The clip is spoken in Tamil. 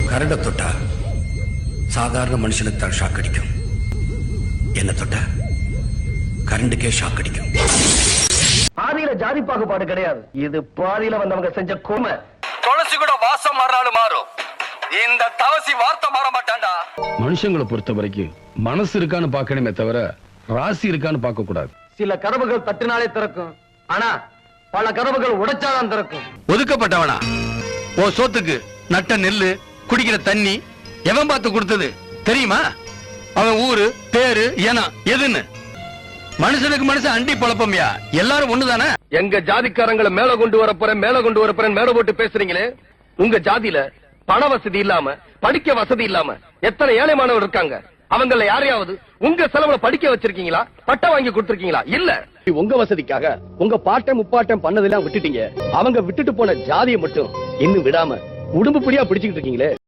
கரண்ட தொட்டா சாதாரண மனுஷனுக்கு தான் ஷாக் அடிக்கும். என்ன தொட்டா கரண்டுக்கே ஷாக் அடிக்கும். பாதியில ஜாதி பாகுபாடு கிடையாது. இது பாதியில வந்தவங்க செஞ்ச கொடுமை. துளசி கூட வாசம் மாறினாலும் மாறும். இந்த தவசி வார்த்தை மாற மாட்டான்டா. மனுஷங்களை பொறுத்த வரைக்கும் மனசு இருக்கான்னு பார்க்கணுமே தவிர ராசி இருக்கான்னு பார்க்க கூடாது. சில கதவுகள் தட்டினாலே திறக்கும், ஆனா பல கதவுகள் உடைச்சாதான் திறக்கும். ஒதுக்கப்பட்டவனா ஓ சோத்துக்கு நட்ட நெல்லு குடிக்கிற தண்ணி எவன் பார்த்து கொடுத்தது தெரியுமா? அவன் ஊரு பேரு ஏனா எதுன்னு. மனுஷனுக்கு மனுஷன் அண்டி பழப்பம்யா. எல்லாரும் ஒண்ணுதானே. எங்க ஜாதிக்காரங்களை மேல கொண்டு வரப்போறேன் மேல போட்டு பேசுறீங்களே. உங்க ஜாதியில பண வசதி இல்லாம படிக்க வசதி இல்லாம எத்தனை ஏழை மாணவர் இருக்காங்க. அவங்கள யாரையாவது உங்க செலவுல படிக்க வச்சிருக்கீங்களா? பட்டம் வாங்கி கொடுத்திருக்கீங்களா? இல்ல. உங்க வசதிக்காக உங்க பாட்டம் முப்பாட்டம் பண்ணதெல்லாம் விட்டுட்டீங்க. அவங்க விட்டுட்டு போன ஜாதியை மட்டும் இன்னும் விடாம உடம்பு பிடியா பிடிச்சுக்கிட்டு இருக்கீங்களே.